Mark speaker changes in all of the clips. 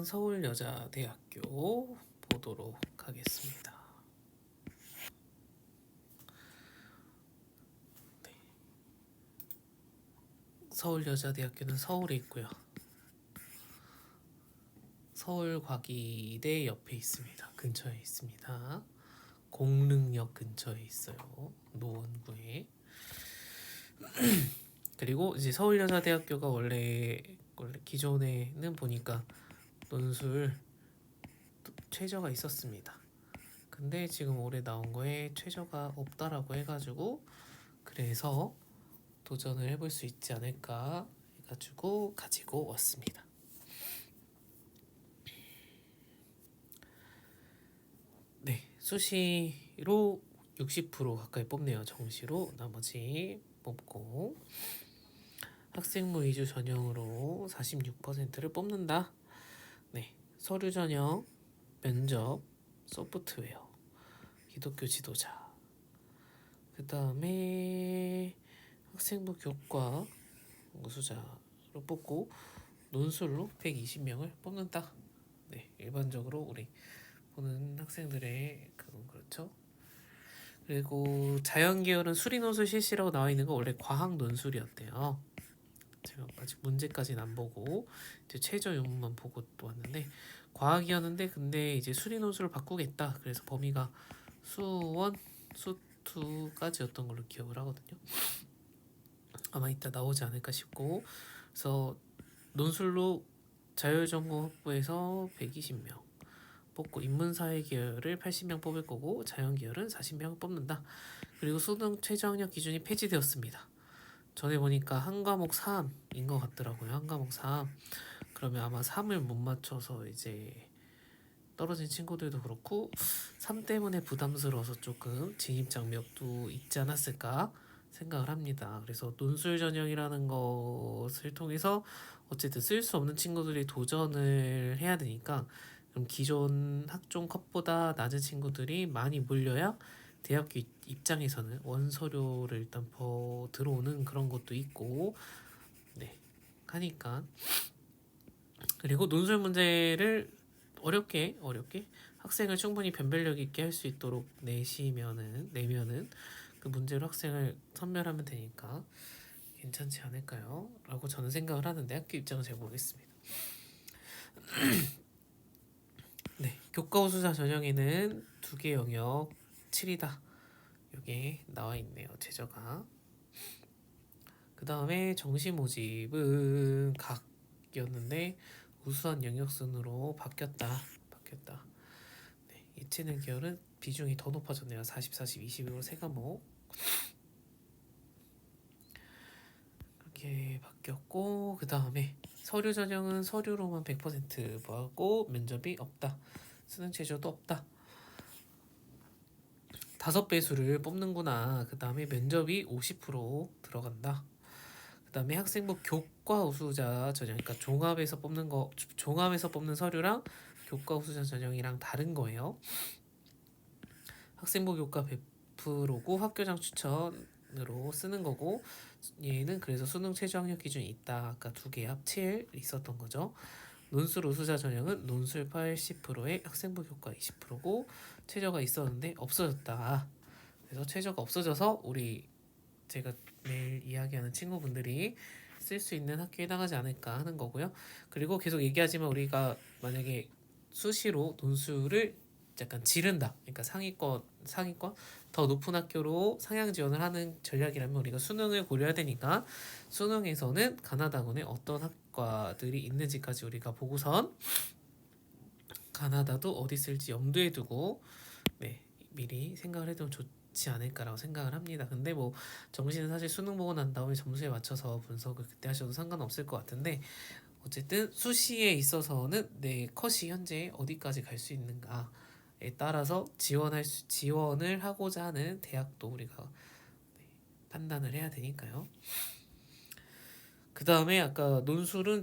Speaker 1: 이상 서울여자대학교 보도록 하겠습니다. 네. 서울여자대학교는 서울에 있고요. 서울과기대 옆에 있습니다. 근처에 있습니다. 공릉역 근처에 있어요. 노원구에. 그리고 이제 서울여자대학교가 원래 기존에는 보니까 논술 최저가 있었습니다. 근데 지금 올해 나온 거에 최저가 없다라고 해가지고 그래서 도전을 해볼 수 있지 않을까 해가지고 가지고 왔습니다. 네, 수시로 60% 가까이 뽑네요. 정시로 나머지 뽑고 학생부 위주 전형으로 46%를 뽑는다. 네, 서류 전형, 면접, 소프트웨어, 기독교 지도자. 그 다음에 학생부 교과 우수자로 뽑고 논술로 120명을 뽑는다. 네, 일반적으로 우리 보는 학생들의 그건 그렇죠. 그리고 자연계열은 수리논술 실시라고 나와 있는 거 원래 과학 논술이었대요. 제가 아직 문제까지는 안 보고 이제 최저 유무만 보고 또 왔는데 과학이었는데 근데 이제 수리논술을 바꾸겠다. 그래서 범위가 수원, 수투까지였던 걸로 기억을 하거든요. 아마 이따 나오지 않을까 싶고 그래서 논술로 자율전공 확보해서 120명 뽑고 인문사회 계열을 80명 뽑을 거고 자연 계열은 40명 뽑는다. 그리고 수능 최저학력 기준이 폐지되었습니다. 전에 보니까 한 과목 3인 것 같더라고요. 한 과목 3. 그러면 아마 3을 못 맞춰서 이제 떨어진 친구들도 그렇고 3 때문에 부담스러워서 조금 진입 장벽도 있지 않았을까 생각을 합니다. 그래서 논술 전형이라는 것을 통해서 어쨌든 쓸 수 없는 친구들이 도전을 해야 되니까 그럼 기존 학종 컷보다 낮은 친구들이 많이 몰려야 대학교 입장에서는 원서료를 일단 들어오는 그런 것도 있고 네 하니까 그리고 논술 문제를 어렵게 학생을 충분히 변별력 있게 할 수 있도록 내면은 그 문제로 학생을 선별하면 되니까 괜찮지 않을까요? 라고 저는 생각을 하는데 학교 입장은 잘 모르겠습니다. 네, 교과 우수자 전형에는 2개 영역 7이다. 이게 나와 있네요. 최저가. 그 다음에 정시 모집은 각이었는데 우수한 영역 순으로 바뀌었다. 네, 예체능 계열은 비중이 더 높아졌네요. 40, 40, 20으로 3과목 그렇게 바뀌었고 그 다음에 서류 전형은 서류로만 100% 보았고 면접이 없다. 수능 최저도 없다. 5배수를 뽑는구나. 그 다음에 면접이 50% 들어간다. 그 다음에 학생부 교과 우수자 전형, 그러니까 종합에서 뽑는 서류랑 교과 우수자 전형이랑 다른 거예요. 학생부 교과 100%고 학교장 추천으로 쓰는 거고 얘는 그래서 수능 최저 학력 기준이 있다. 아까 2개 합 7 있었던 거죠. 논술 우수자 전형은 논술 80%에 학생부 교과 20%고 최저가 있었는데 없어졌다. 그래서 최저가 없어져서 제가 매일 이야기하는 친구분들이 쓸 수 있는 학교에 나가지 않을까 하는 거고요. 그리고 계속 얘기하지만 우리가 만약에 수시로 논술을 약간 지른다. 그러니까 상위권 더 높은 학교로 상향 지원을 하는 전략이라면 우리가 수능을 고려해야 되니까 수능에서는 가나다군에 어떤 학과들이 있는지까지 우리가 보고선 가나다도 어디 쓸지 염두에 두고 네, 미리 생각을 해두면 좋지 않을까라고 생각을 합니다. 근데 뭐 정시는 사실 수능 보고 난 다음에 점수에 맞춰서 분석을 그때 하셔도 상관없을 것 같은데 어쨌든 수시에 있어서는 내 컷이 현재 어디까지 갈 수 있는가에 따라서 지원을 하고자 하는 대학도 우리가 판단을 해야 되니까요. 그 다음에 아까 논술은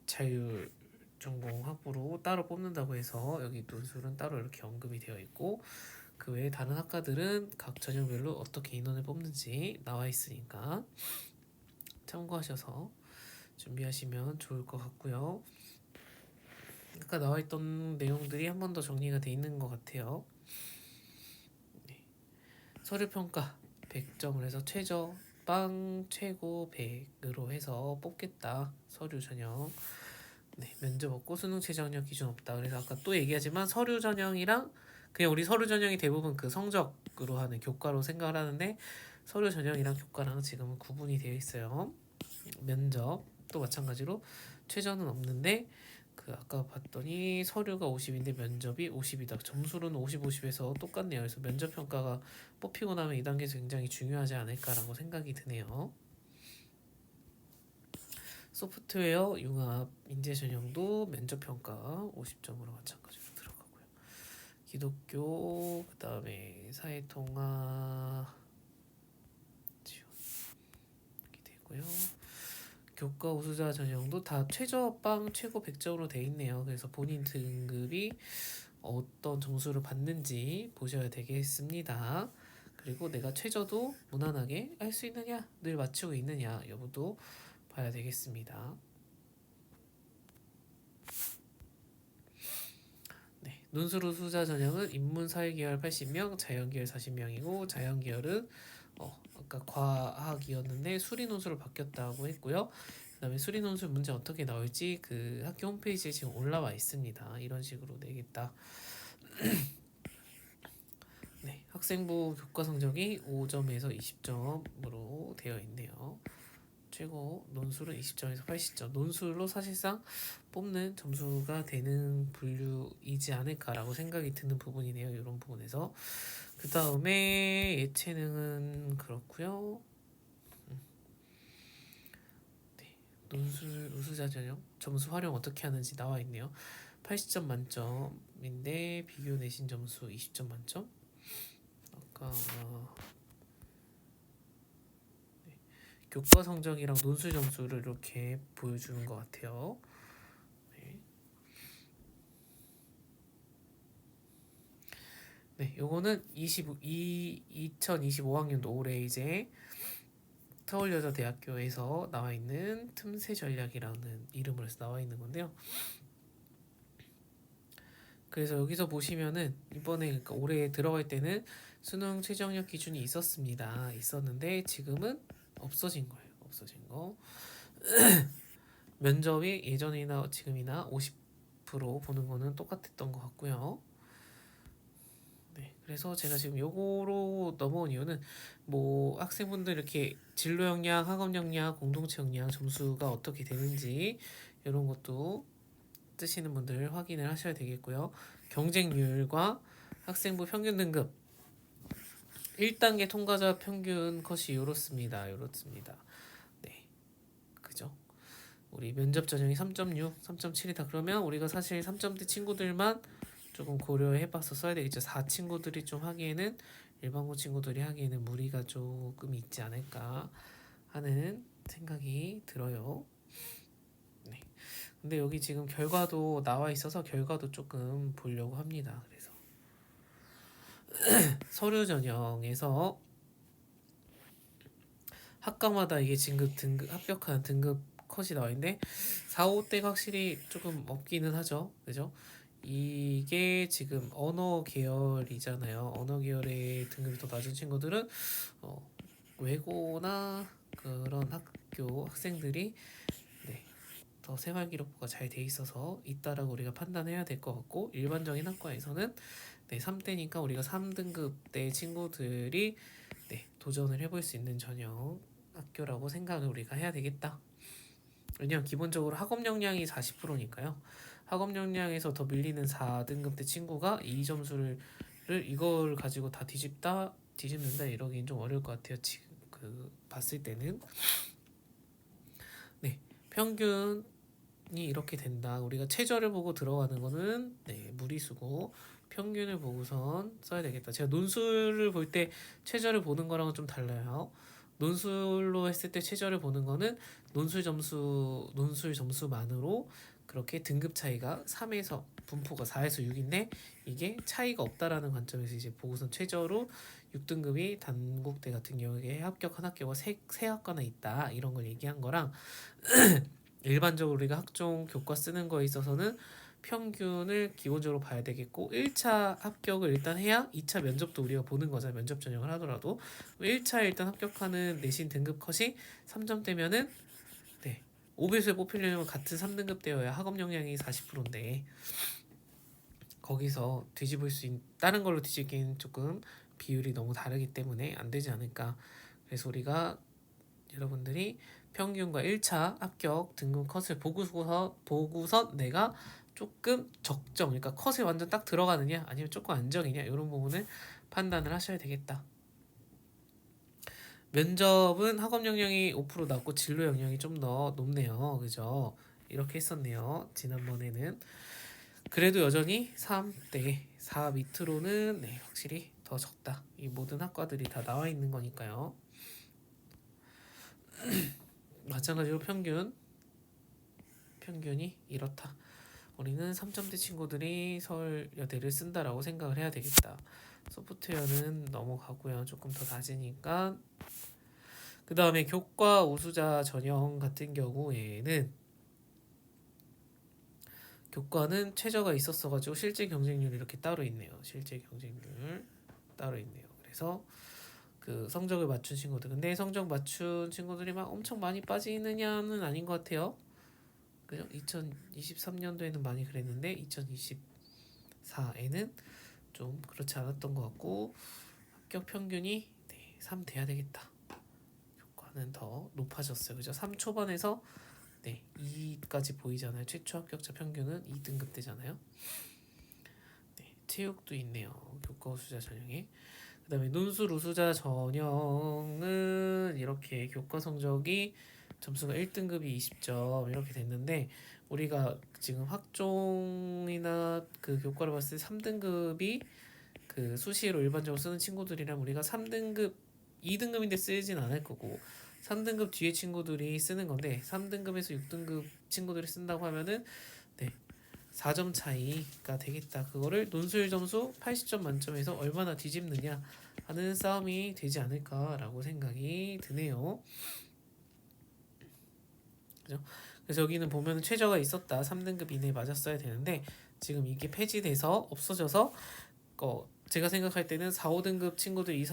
Speaker 1: 자율 전공 학부로 따로 뽑는다고 해서 여기 논술은 따로 이렇게 언급이 되어 있고 그 외에 다른 학과들은 각 전형별로 어떻게 인원을 뽑는지 나와 있으니까 참고하셔서 준비하시면 좋을 것 같고요. 아까 나와있던 내용들이 한 번 더 정리가 돼 있는 것 같아요. 네. 서류평가 100점을 해서 최저 빵 최고 100으로 해서 뽑겠다. 서류 전형. 네, 면접 없고 수능 최저학력 기준 없다. 그래서 아까 또 얘기하지만 서류 전형이랑 그냥 우리 서류 전형이 대부분 그 성적으로 하는 교과로 생각을 하는데 서류 전형이랑 교과랑 지금은 구분이 되어 있어요. 면접도 마찬가지로 최저는 없는데 그 아까 봤더니 서류가 50인데 면접이 50이다. 점수로는 50, 50에서 똑같네요. 그래서 면접 평가가 뽑히고 나면 이 단계에서 굉장히 중요하지 않을까라고 생각이 드네요. 소프트웨어 융합 인재 전형도 면접 평가 50점으로 마찬가지로 들어가고요. 기독교 그다음에 사회통합 지원 이렇게 되고요. 교과 우수자 전형도 다 최저빵 최고 100점으로 돼 있네요. 그래서 본인 등급이 어떤 점수를 받는지 보셔야 되겠습니다. 그리고 내가 최저도 무난하게 할 수 있느냐, 늘 맞추고 있느냐 여부도 봐야 되겠습니다. 네, 논술 우수자 전형은 인문사회계열 80명, 자연계열 40명이고 자연계열은 아까 과학이었는데 수리 논술로 바뀌었다고 했고요. 그다음에 수리 논술 문제 어떻게 나올지 그 학교 홈페이지에 지금 올라와 있습니다. 이런 식으로 내겠다. 네, 학생부 교과 성적이 5점에서 20점으로 되어 있네요. 최고 논술은 20점에서 80점. 논술로 사실상 뽑는 점수가 되는 분류이지 않을까라고 생각이 드는 부분이네요. 이런 부분에서. 그 다음에 예체능은 그렇고요. 네, 논술 우수자 전형 점수 활용 어떻게 하는지 나와 있네요. 80점 만점인데 비교 내신 점수 20점 만점. 아까 교과 성적이랑 논술 점수를 이렇게 보여주는 것 같아요. 네. 네, 요거는 2025학년도 올해 이제 서울여자대학교에서 나와 있는 틈새 전략이라는 이름으로 해서 나와 있는 건데요. 그래서 여기서 보시면은 이번에 그러니까 올해 들어갈 때는 수능 최저학력 기준이 있었는데 지금은 없어진 거예요. 없어진 거. 면접이 예전이나 지금이나 50% 보는 거는 똑같았던 것 같고요. 네, 그래서 제가 지금 요거로 넘어온 이유는 뭐 학생분들 이렇게 진로 역량, 학업 역량, 공동체 역량 점수가 어떻게 되는지 이런 것도 뜨시는 분들 확인을 하셔야 되겠고요. 경쟁률과 학생부 평균 등급 1단계 통과자 평균 컷이 요렇습니다. 네, 그죠? 우리 면접 전형이 3.6, 3.7이다 그러면 우리가 사실 3점대 친구들만 조금 고려해봐서 써야 되겠죠. 4 친구들이 좀 하기에는 일반고 친구들이 하기에는 무리가 조금 있지 않을까 하는 생각이 들어요. 네. 근데 여기 지금 결과도 나와 있어서 결과도 조금 보려고 합니다. 그래서 서류 전형에서 학과마다 이게 등급 합격한 등급 컷이 나와 있는데 4, 5대가 확실히 조금 없기는 하죠. 그죠? 이게 지금 언어 계열이잖아요. 언어 계열의 등급이 더 낮은 친구들은 외고나 그런 학교 학생들이 네, 더 생활기록부가 잘 돼 있어서 있다라고 우리가 판단해야 될 것 같고 일반적인 학과에서는 네, 3대니까 우리가 3등급대 친구들이 네, 도전을 해볼 수 있는 전형 학교라고 생각을 우리가 해야 되겠다. 왜냐면 기본적으로 학업 역량이 40%니까요. 학업 역량에서 더 밀리는 4등급대 친구가 이 점수를 이걸 가지고 다 뒤집는다 이러긴 좀 어려울 것 같아요. 지금 그 봤을 때는 네, 평균이 이렇게 된다. 우리가 최저를 보고 들어가는 거는 네, 무리수고 평균을 보고선 써야 되겠다. 제가 논술을 볼 때 최저를 보는 거랑은 좀 달라요. 논술로 했을 때 최저를 보는 거는 논술 점수만으로 그렇게 등급 차이가 3에서 분포가 4에서 6인데 이게 차이가 없다라는 관점에서 이제 보고선 최저로 6등급이 단국대 같은 경우에 합격한 학교가 세 학과나 있다 이런 걸 얘기한 거랑 일반적으로 우리가 학종 교과 쓰는 거에 있어서는 평균을 기본적으로 봐야 되겠고 1차 합격을 일단 해야 2차 면접도 우리가 보는 거잖아요. 면접 전형을 하더라도 1차 일단 합격하는 내신 등급 컷이 3점대면은 네, 5배수에 뽑히려면 같은 3등급 되어야 학업 역량이 40%인데 거기서 뒤집을 수 다른 걸로 뒤집기는 조금 비율이 너무 다르기 때문에 안 되지 않을까. 그래서 우리가 여러분들이 평균과 1차 합격 등급 컷을 보고서 내가 조금 적정, 그러니까 컷에 완전 딱 들어가느냐 아니면 조금 안정이냐 이런 부분을 판단을 하셔야 되겠다. 면접은 학업 역량이 5% 낮고 진로 역량이 좀 더 높네요. 그죠? 이렇게 했었네요. 지난번에는. 그래도 여전히 3대 4 밑으로는 네, 확실히 더 적다. 이 모든 학과들이 다 나와 있는 거니까요. 마찬가지로 평균이 이렇다. 우리는 3점대 친구들이 서울여대를 쓴다라고 생각을 해야 되겠다. 소프트웨어는 넘어가고요. 조금 더 낮으니까. 그 다음에 교과 우수자 전형 같은 경우에는 교과는 최저가 있었어가지고 실제 경쟁률이 이렇게 따로 있네요. 실제 경쟁률 따로 있네요. 그래서 그 성적을 맞춘 친구들, 근데 성적 맞춘 친구들이 막 엄청 많이 빠지느냐는 아닌 것 같아요. 그죠? 2023년도에는 많이 그랬는데 2024에는 좀 그렇지 않았던 것 같고 합격 평균이 3 돼야 되겠다. 교과는 더 높아졌어요. 그죠? 3 초반에서 2까지 보이잖아요. 최초 합격자 평균은 2등급 되잖아요. 체육도 있네요. 교과 우수자 전형에. 그 다음에 논술 우수자 전형은 이렇게 교과 성적이 점수가 1등급이 20점 이렇게 됐는데 우리가 지금 학종이나 그 교과를 봤을 때 3등급이 그 수시로 일반적으로 쓰는 친구들이랑 우리가 3등급 2등급인데 쓰진 않을 거고 3등급 뒤에 친구들이 쓰는 건데 3등급에서 6등급 친구들이 쓴다고 하면은 4점 차이가 되겠다. 그거를 논술 점수 80점 만점에서 얼마나 뒤집느냐 하는 싸움이 되지 않을까라고 생각이 드네요. 그죠? 그래서 여기는 보면 최저가 있었다. 3등급 이내에 맞았어야 되는데 지금 이게 폐지돼서 없어져서 제가 생각할 때는 4, 5등급 친구들 이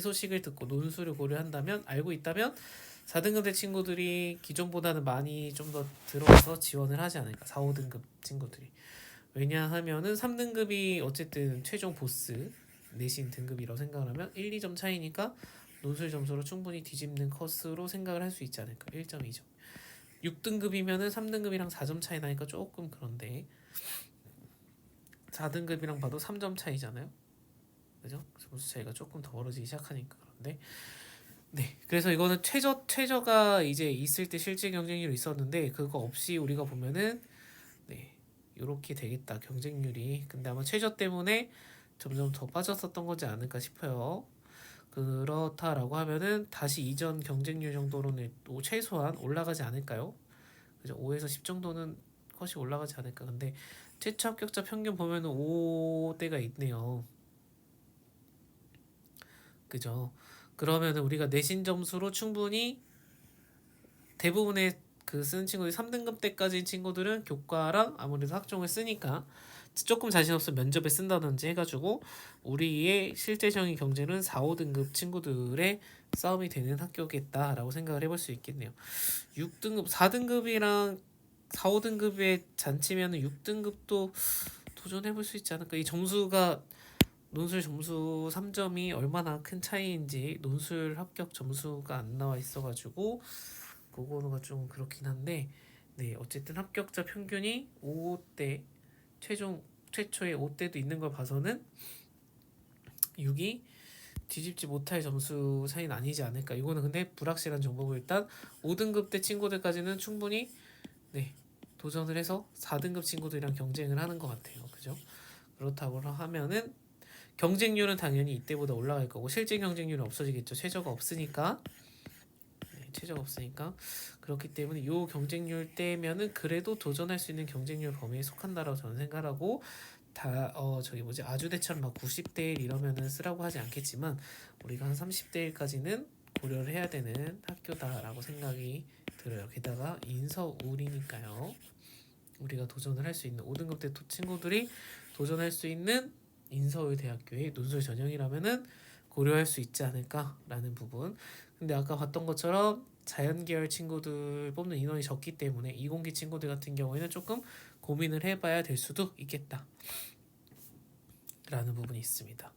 Speaker 1: 소식을 듣고 논술을 고려한다면 알고 있다면 4등급 대 친구들이 기존보다는 많이 좀 더 들어와서 지원을 하지 않을까. 4, 5등급 친구들이. 왜냐하면은 3등급이 어쨌든 최종 보스 내신 등급이라고 생각을 하면 1, 2점 차이니까 논술 점수로 충분히 뒤집는 컷으로 생각을 할 수 있지 않을까. 1점, 2점. 6등급이면은 3등급이랑 4점 차이 나니까 조금 그런데 4등급이랑 봐도 3점 차이잖아요. 그죠? 점수 차이가 조금 더 벌어지기 시작하니까 그런데 그래서 이거는 최저가 이제 있을 때 실제 경쟁률이 있었는데 그거 없이 우리가 보면은 이렇게 되겠다 경쟁률이. 근데 아마 최저 때문에 점점 더 빠졌었던 거지 않을까 싶어요. 그렇다라고 하면은 다시 이전 경쟁률 정도로는 최소한 올라가지 않을까요? 그죠? 5에서 10 정도는 컷이 올라가지 않을까. 근데 최초 합격자 평균 보면은 5대가 있네요. 그죠? 그러면은 우리가 내신 점수로 충분히 대부분의 그 쓰는 친구들이 3등급 때까지인 친구들은 교과랑 아무래도 학종을 쓰니까 조금 자신 없으면 면접에 쓴다든지 해가지고 우리의 실제적인 경쟁은 4, 5등급 친구들의 싸움이 되는 학교겠다라고 생각을 해볼 수 있겠네요. 6등급, 4등급이랑 4, 5등급의 잔치면 6등급도 도전해볼 수 있지 않을까. 이 점수가 논술 점수 3점이 얼마나 큰 차이인지 논술 합격 점수가 안 나와 있어가지고 그거는 좀 그렇긴 한데 어쨌든 합격자 평균이 5대 최초의 5대도 있는 걸 봐서는 6이 뒤집지 못할 점수 차이는 아니지 않을까. 이거는 근데 불확실한 정보고 일단 5등급 대 친구들까지는 충분히 도전을 해서 4등급 친구들이랑 경쟁을 하는 것 같아요. 그죠? 그렇다고 하면은 경쟁률은 당연히 이때보다 올라갈 거고 실제 경쟁률은 없어지겠죠. 최저가 없으니까. 그렇기 때문에 이 경쟁률 때면은 그래도 도전할 수 있는 경쟁률 범위에 속한다라고 저는 생각하고 아주대처럼 막 90대 1 이러면은 쓰라고 하지 않겠지만 우리가 한 30대 1까지는 고려를 해야 되는 학교다라고 생각이 들어요. 게다가 인서울이니까요. 우리가 도전을 할 수 있는 5등급 대 친구들이 도전할 수 있는 인서울 대학교의 논술 전형이라면은 고려할 수 있지 않을까라는 부분. 근데 아까 봤던 것처럼 자연계열 친구들 뽑는 인원이 적기 때문에 이공계 친구들 같은 경우에는 조금 고민을 해봐야 될 수도 있겠다 라는 부분이 있습니다.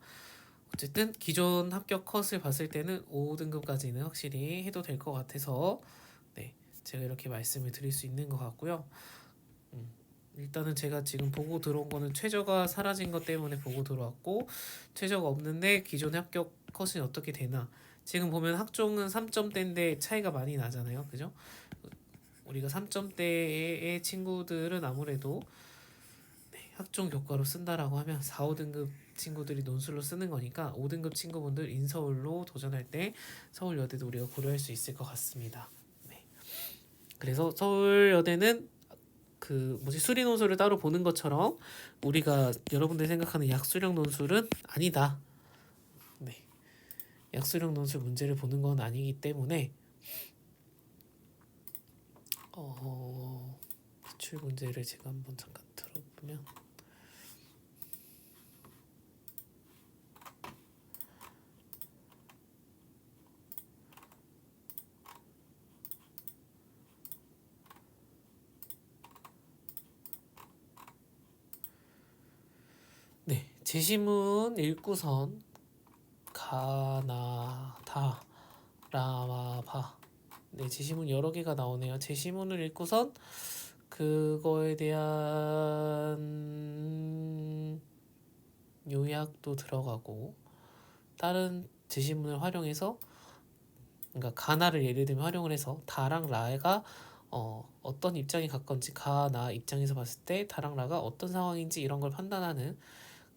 Speaker 1: 어쨌든 기존 합격 컷을 봤을 때는 5등급까지는 확실히 해도 될 것 같아서 네, 제가 이렇게 말씀을 드릴 수 있는 것 같고요. 일단은 제가 지금 보고 들어온 거는 최저가 사라진 것 때문에 보고 들어왔고, 최저가 없는데 기존의 합격 컷이 어떻게 되나. 지금 보면 학종은 3점대인데 차이가 많이 나잖아요. 그죠? 우리가 3점대의 친구들은 아무래도 학종 교과로 쓴다라고 하면 4, 5등급 친구들이 논술로 쓰는 거니까 5등급 친구분들 인서울로 도전할 때 서울여대도 우리가 고려할 수 있을 것 같습니다. 네. 그래서 서울여대는 수리 논술을 따로 보는 것처럼 우리가 여러분들이 생각하는 약수령 논술은 아니다. 네. 약수령 논술 문제를 보는 건 아니기 때문에 기출 문제를 제가 한번 잠깐 들어보면 네, 제시문 읽고선 가나다 라마바 네, 제시문 여러 개가 나오네요. 제시문을 읽고선 그거에 대한 요약도 들어가고 다른 제시문을 활용해서 그러니까 가나를 예를 들면 활용을 해서 다랑 라가 어떤 입장이 가까운지 가나 입장에서 봤을 때 다랑 라가 어떤 상황인지 이런 걸 판단하는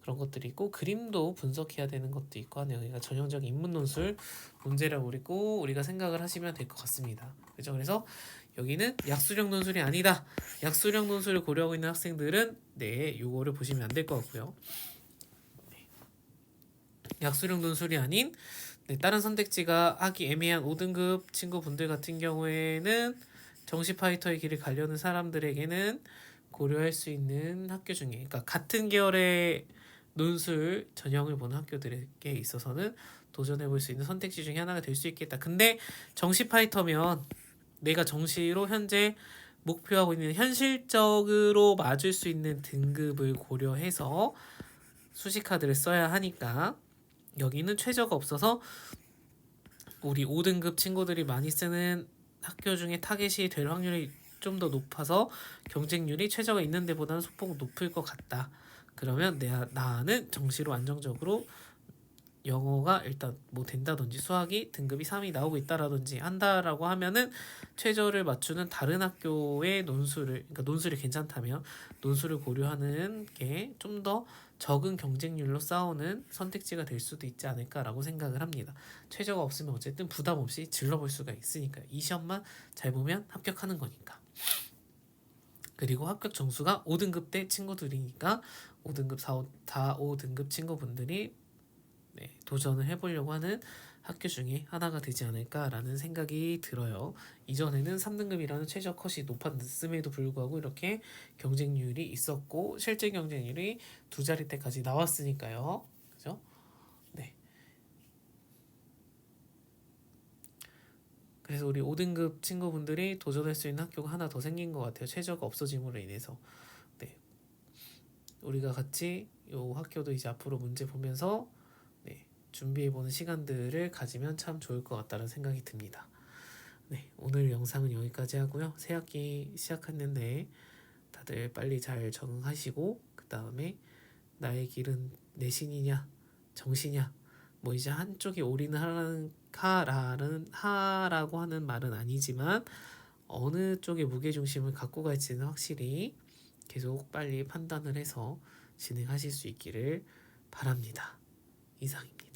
Speaker 1: 그런 것들이 있고 그림도 분석해야 되는 것도 있고 하네요. 그러니까 전형적인 인문 논술 문제라고 우리가 생각을 하시면 될 것 같습니다. 그죠? 그래서 여기는 약수령 논술이 아니다. 약수령 논술을 고려하고 있는 학생들은 네, 요거를 보시면 안 될 것 같고요. 약수령 논술이 아닌 네, 다른 선택지가 하기 애매한 5등급 친구분들 같은 경우에는 정시 파이터의 길을 가려는 사람들에게는 고려할 수 있는 학교 중에 그러니까 같은 계열의 논술 전형을 보는 학교들에게 있어서는 도전해 볼 수 있는 선택지 중에 하나가 될 수 있겠다. 근데 정시 파이터면 내가 정시로 현재 목표하고 있는 현실적으로 맞을 수 있는 등급을 고려해서 수시 카드를 써야 하니까 여기는 최저가 없어서 우리 5등급 친구들이 많이 쓰는 학교 중에 타겟이 될 확률이 좀 더 높아서 경쟁률이 최저가 있는 데보다는 소폭 높을 것 같다. 그러면 나는 정시로 안정적으로 영어가 일단 뭐 된다든지 수학이 등급이 3이 나오고 있다라든지 한다라고 하면은 최저를 맞추는 다른 학교의 그러니까 논술이 괜찮다면 논술을 고려하는 게 좀 더 적은 경쟁률로 싸우는 선택지가 될 수도 있지 않을까라고 생각을 합니다. 최저가 없으면 어쨌든 부담 없이 질러볼 수가 있으니까요. 이 시험만 잘 보면 합격하는 거니까. 그리고 합격 점수가 5등급 대 친구들이니까 5등급 4, 5등급 친구분들이 네, 도전을 해보려고 하는 학교 중에 하나가 되지 않을까라는 생각이 들어요. 이전에는 3등급이라는 최저 컷이 높았음에도 불구하고 이렇게 경쟁률이 있었고 실제 경쟁률이 두 자릿대까지 나왔으니까요. 그죠? 네. 그래서 우리 5등급 친구분들이 도전할 수 있는 학교가 하나 더 생긴 것 같아요. 최저가 없어짐으로 인해서. 네. 우리가 같이 요 학교도 이제 앞으로 문제 보면서 네, 준비해보는 시간들을 가지면 참 좋을 것 같다는 생각이 듭니다. 네, 오늘 영상은 여기까지 하고요. 새 학기 시작했는데 다들 빨리 잘 적응하시고 그 다음에 나의 길은 내신이냐 정시냐 뭐 이제 한쪽에 올인을 하라고 하는 말은 아니지만 어느 쪽에 무게중심을 갖고 갈지는 확실히 계속 빨리 판단을 해서 진행하실 수 있기를 바랍니다. 이상입니다.